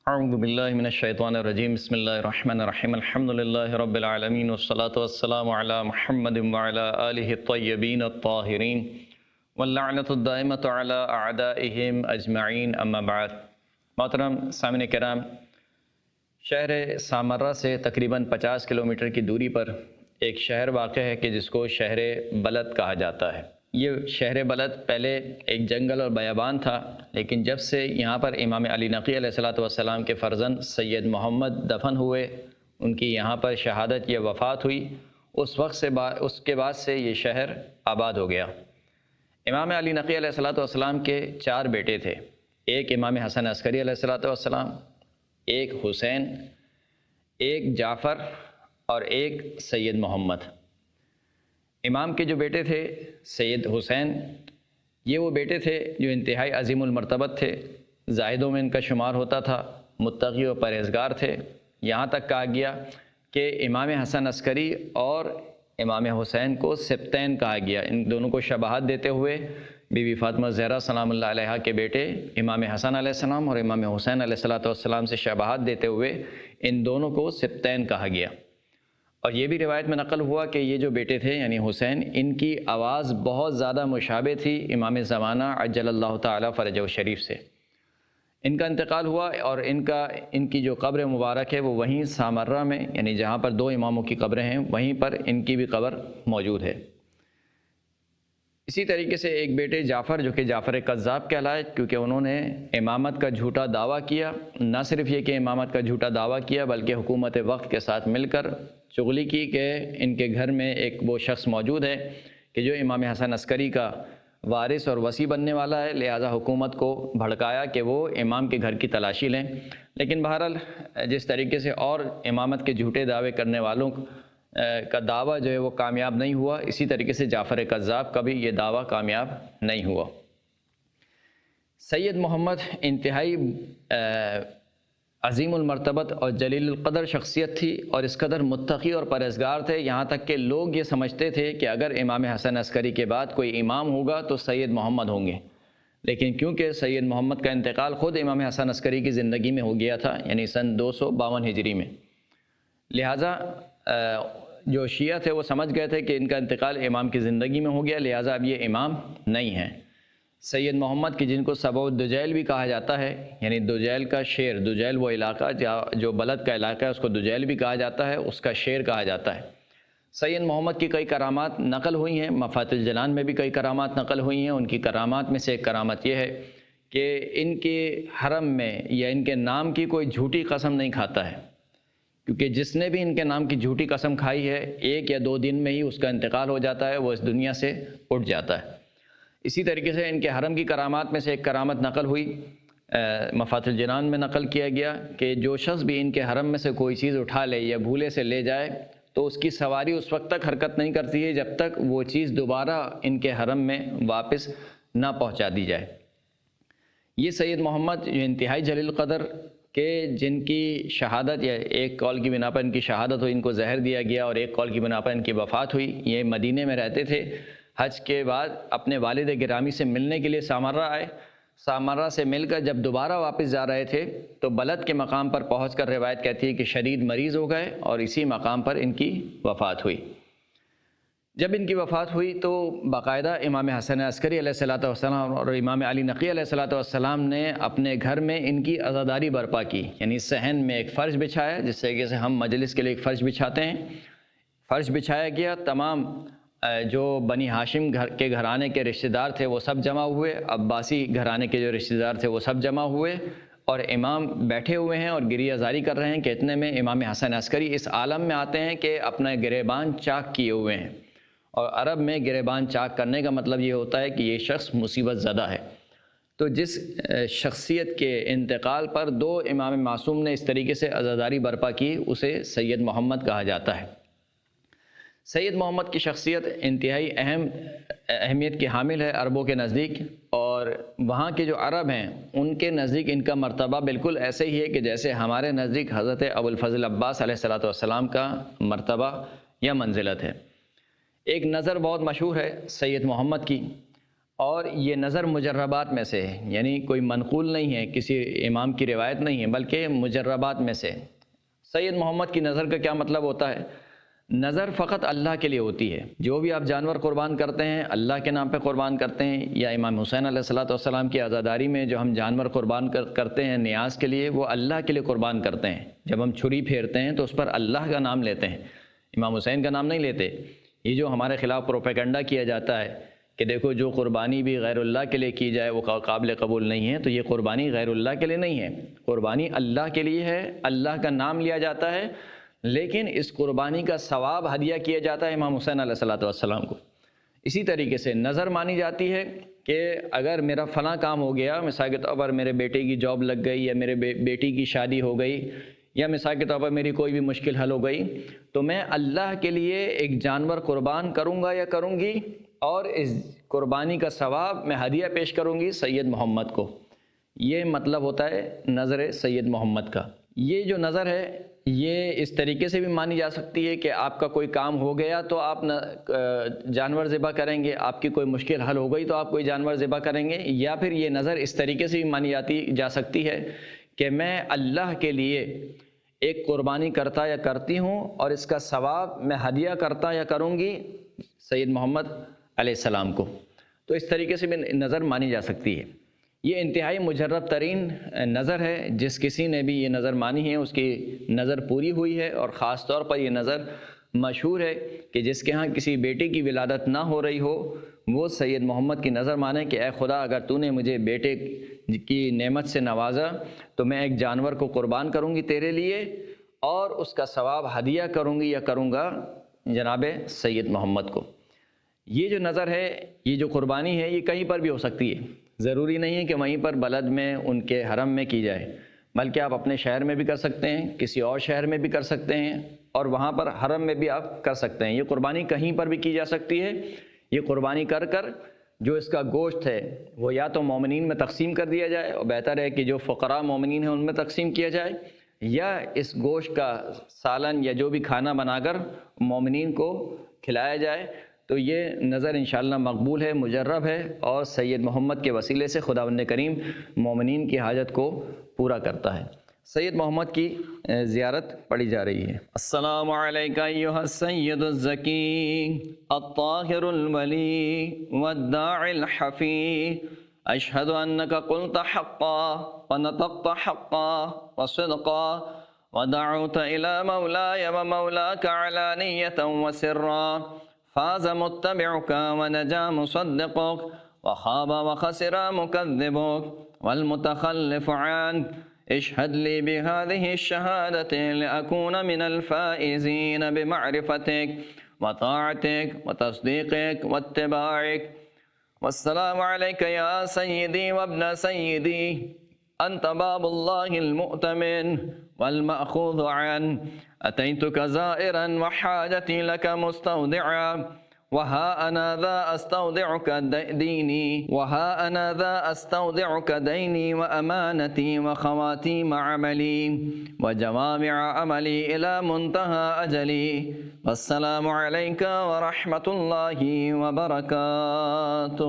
اعوذ باللہ من الشیطان الرجیم بسم اللہ الرحمن الرحیم الحمد للہ رب العالمین والصلاة والسلام علی محمد وعلی آلہ الطیبین الطاہرین واللعنۃ الدائمۃ علی اعدائہم اجمعین اما بعد۔ محترم سامعین کرام، شہر سامرہ سے تقریباً 50 کلومیٹر کی دوری پر ایک شہر واقع ہے کہ جس کو شہر بلد کہا جاتا ہے۔ یہ شہر بلد پہلے ایک جنگل اور بیابان تھا، لیکن جب سے یہاں پر امام علی نقی علیہ السلام کے فرزند سید محمد دفن ہوئے، ان کی یہاں پر شہادت یا وفات ہوئی، اس کے بعد سے یہ شہر آباد ہو گیا۔ امام علی نقی علیہ السلام کے 4 بیٹے تھے، ایک امام حسن عسکری علیہ السلام، ایک حسین، ایک جعفر اور ایک سید محمد۔ امام کے جو بیٹے تھے سید حسین، یہ وہ بیٹے تھے جو انتہائی عظیم المرتبت تھے، زاہدوں میں ان کا شمار ہوتا تھا، متقی و پرہیزگار تھے۔ یہاں تک کہا گیا کہ امام حسن عسکری اور امام حسین کو سبتین کہا گیا۔ ان دونوں کو شباہت دیتے ہوئے بی بی فاطمہ زہرا سلام اللہ علیہا کے بیٹے امام حسن علیہ السلام اور امام حسین علیہ السلام سے شباہت دیتے ہوئے ان دونوں کو سبتین کہا گیا۔ اور یہ بھی روایت میں نقل ہوا کہ یہ جو بیٹے تھے یعنی حسین، ان کی آواز بہت زیادہ مشابہ تھی امام زمانہ عجل اللہ تعالی فرجہ شریف سے۔ ان کا انتقال ہوا اور ان کی جو قبر مبارک ہے وہ وہیں سامرہ میں، یعنی جہاں پر 2 اماموں کی قبریں ہیں، وہیں پر ان کی بھی قبر موجود ہے۔ اسی طریقے سے ایک بیٹے جعفر، جو کہ جعفر کذاب کہلائے، کیونکہ انہوں نے امامت کا جھوٹا دعویٰ کیا۔ نہ صرف یہ کہ امامت کا جھوٹا دعویٰ کیا، بلکہ حکومت وقت کے ساتھ مل کر چغلی کی کہ ان کے گھر میں ایک وہ شخص موجود ہے کہ جو امام حسن عسکری کا وارث اور وصی بننے والا ہے، لہٰذا حکومت کو بھڑکایا کہ وہ امام کے گھر کی تلاشی لیں۔ لیکن بہرحال جس طریقے سے اور امامت کے جھوٹے دعوے کرنے والوں کا دعویٰ جو ہے وہ کامیاب نہیں ہوا، اسی طریقے سے جعفر کذاب کا بھی یہ دعویٰ کامیاب نہیں ہوا۔ سید محمد انتہائی عظیم المرتبت اور جلیل القدر شخصیت تھی، اور اس قدر متقی اور پرہیزگار تھے، یہاں تک کہ لوگ یہ سمجھتے تھے کہ اگر امام حسن عسکری کے بعد کوئی امام ہوگا تو سید محمد ہوں گے۔ لیکن کیونکہ سید محمد کا انتقال خود امام حسن عسکری کی زندگی میں ہو گیا تھا، یعنی سن 252 ہجری میں، لہٰذا جو شیعہ تھے وہ سمجھ گئے تھے کہ ان کا انتقال امام کی زندگی میں ہو گیا، لہٰذا اب یہ امام نہیں ہیں۔ سید محمد کی جن کو سبع الدجیل بھی کہا جاتا ہے، یعنی دجیل کا شیر، دجیل وہ علاقہ جو بلد کا علاقہ ہے اس کو دجیل بھی کہا جاتا ہے، اس کا شیر کہا جاتا ہے۔ سید محمد کی کئی کرامات نقل ہوئی ہیں، مفاتح الجنان میں بھی کئی کرامات نقل ہوئی ہیں۔ ان کی کرامات میں سے ایک کرامت یہ ہے کہ ان کے حرم میں یا ان کے نام کی کوئی جھوٹی قسم نہیں کھاتا ہے، کیونکہ جس نے بھی ان کے نام کی جھوٹی قسم کھائی ہے 1 یا 2 دن میں ہی اس کا انتقال ہو جاتا ہے، وہ اس دنیا سے اٹھ جاتا ہے۔ اسی طریقے سے ان کے حرم کی کرامات میں سے ایک کرامت نقل ہوئی، مفاتح الجنان میں نقل کیا گیا کہ جو شخص بھی ان کے حرم میں سے کوئی چیز اٹھا لے یا بھولے سے لے جائے تو اس کی سواری اس وقت تک حرکت نہیں کرتی ہے جب تک وہ چیز دوبارہ ان کے حرم میں واپس نہ پہنچا دی جائے۔ یہ سید محمد جو انتہائی جلیل قدر کہ جن کی شہادت، یا ایک قول کی بنا پر ان کی شہادت ہوئی، ان کو زہر دیا گیا، اور ایک قول کی بنا پر ان کی وفات ہوئی، یہ مدینے میں رہتے تھے۔ حج کے بعد اپنے والد گرامی سے ملنے کے لیے سامرہ آئے، سامرہ سے مل کر جب دوبارہ واپس جا رہے تھے تو بلد کے مقام پر پہنچ کر روایت کہتی ہے کہ شدید مریض ہو گئے اور اسی مقام پر ان کی وفات ہوئی۔ جب ان کی وفات ہوئی تو باقاعدہ امام حسن عسکری علیہ السلام اور امام علی نقی علیہ السلام نے اپنے گھر میں ان کی عزاداری برپا کی، یعنی صحن میں ایک فرش بچھایا، جس طریقے سے ہم مجلس کے لیے ایک فرش بچھاتے ہیں، فرش بچھایا گیا۔ تمام جو بنی ہاشم کے گھرانے کے رشتہ دار تھے وہ سب جمع ہوئے، عباسی گھرانے کے جو رشتہ دار تھے وہ سب جمع ہوئے، اور امام بیٹھے ہوئے ہیں اور گریہ زاری کر رہے ہیں کہ اتنے میں امام حسن عسکری اس عالم میں آتے ہیں کہ اپنا گریبان چاک کیے ہوئے ہیں، اور عرب میں گریبان چاک کرنے کا مطلب یہ ہوتا ہے کہ یہ شخص مصیبت زدہ ہے۔ تو جس شخصیت کے انتقال پر 2 امام معصوم نے اس طریقے سے عزاداری برپا کی، اسے سید محمد کہا جاتا ہے۔ سید محمد کی شخصیت انتہائی اہمیت کی حامل ہے عربوں کے نزدیک، اور وہاں کے جو عرب ہیں ان کے نزدیک ان کا مرتبہ بالکل ایسے ہی ہے کہ جیسے ہمارے نزدیک حضرت ابوالفضل عباس علیہ السلام کا مرتبہ یا منزلت ہے۔ ایک نظر بہت مشہور ہے سید محمد کی، اور یہ نظر مجربات میں سے ہے، یعنی کوئی منقول نہیں ہے، کسی امام کی روایت نہیں ہے، بلکہ مجربات میں سے۔ سید محمد کی نظر کا کیا مطلب ہوتا ہے؟ نظر فقط اللہ کے لیے ہوتی ہے۔ جو بھی آپ جانور قربان کرتے ہیں اللہ کے نام پہ قربان کرتے ہیں، یا امام حسین علیہ السلام کی عزاداری میں جو ہم جانور قربان کرتے ہیں نیاز کے لیے، وہ اللہ کے لیے قربان کرتے ہیں۔ جب ہم چھری پھیرتے ہیں تو اس پر اللہ کا نام لیتے ہیں، امام حسین کا نام نہیں لیتے۔ یہ جو ہمارے خلاف پروپیگنڈا کیا جاتا ہے کہ دیکھو جو قربانی بھی غیر اللہ کے لیے کی جائے وہ قابل قبول نہیں ہے، تو یہ قربانی غیر اللہ کے لیے نہیں ہے، قربانی اللہ کے لیے ہے، اللہ کا نام لیا جاتا ہے، لیکن اس قربانی کا ثواب ہدیہ کیا جاتا ہے امام حسین علیہ السلام کو۔ اسی طریقے سے نظر مانی جاتی ہے کہ اگر میرا فلاں کام ہو گیا، مثال کے طور پر میرے بیٹے کی جاب لگ گئی، یا میرے بیٹی کی شادی ہو گئی، یا مثال کے طور پر میری کوئی بھی مشکل حل ہو گئی، تو میں اللہ کے لیے ایک جانور قربان کروں گا یا کروں گی، اور اس قربانی کا ثواب میں ہدیہ پیش کروں گی سید محمد کو۔ یہ مطلب ہوتا ہے نظر سید محمد کا۔ یہ جو نظر ہے یہ اس طریقے سے بھی مانی جا سکتی ہے کہ آپ کا کوئی کام ہو گیا تو آپ جانور ذبح کریں گے، آپ کی کوئی مشکل حل ہو گئی تو آپ کوئی جانور ذبح کریں گے، یا پھر یہ نظر اس طریقے سے بھی مانی جا سکتی ہے کہ میں اللہ کے لیے ایک قربانی کرتا یا کرتی ہوں، اور اس کا ثواب میں ہدیہ کرتا یا کروں گی سید محمد علیہ السلام کو۔ تو اس طریقے سے بھی نظر مانی جا سکتی ہے۔ یہ انتہائی مجرب ترین نظر ہے، جس کسی نے بھی یہ نظر مانی ہے اس کی نظر پوری ہوئی ہے، اور خاص طور پر یہ نظر مشہور ہے کہ جس کے ہاں کسی بیٹے کی ولادت نہ ہو رہی ہو وہ سید محمد کی نظر مانے کہ اے خدا اگر تو نے مجھے بیٹے کی نعمت سے نوازا تو میں ایک جانور کو قربان کروں گی تیرے لیے، اور اس کا ثواب ہدیہ کروں گی یا کروں گا جناب سید محمد کو۔ یہ جو نظر ہے، یہ جو قربانی ہے، یہ کہیں پر بھی ہو سکتی ہے، ضروری نہیں ہے کہ وہیں پر بلد میں ان کے حرم میں کی جائے، بلکہ آپ اپنے شہر میں بھی کر سکتے ہیں، کسی اور شہر میں بھی کر سکتے ہیں، اور وہاں پر حرم میں بھی آپ کر سکتے ہیں۔ یہ قربانی کہیں پر بھی کی جا سکتی ہے۔ یہ قربانی کر جو اس کا گوشت ہے وہ یا تو مومنین میں تقسیم کر دیا جائے، اور بہتر ہے کہ جو فقراء مومنین ہیں ان میں تقسیم کیا جائے، یا اس گوشت کا سالن یا جو بھی کھانا بنا کر مومنین کو کھلایا جائے۔ تو یہ نظر انشاءاللہ مقبول ہے، مجرب ہے، اور سید محمد کے وسیلے سے خداوند کریم مومنین کی حاجت کو پورا کرتا ہے۔ سید محمد کی زیارت پڑھی جا رہی ہے۔ السلام علیکہ ایھا السید الزکی الطاہر الولی والداعی الحفی، اشہد انک قلت حقا ونطقت حقا وصدقا ودعوت الى مولاي ومولاك علانية وسرا، فاز متبعك ونجا مصدقك وخاب وخسر مكذبك والمتخلف عنك، اشهد لي بهذه الشهادة لأكون من الفائزين بمعرفتك وطاعتك وتصديقك واتباعك۔ والسلام عليك يا سيدي وابن سيدي، أنت باب الله المؤتمن والمأخوذ عنه، أتيتك زائرا وحاجتي لك مستودعا، وها أنا ذا أستودعك ديني، وها أنا ذا أستودعك ديني وأمانتي وخواتيم عملي وجوامع عملي إلى منتهى أجلي، والسلام عليك ورحمة الله وبركاته۔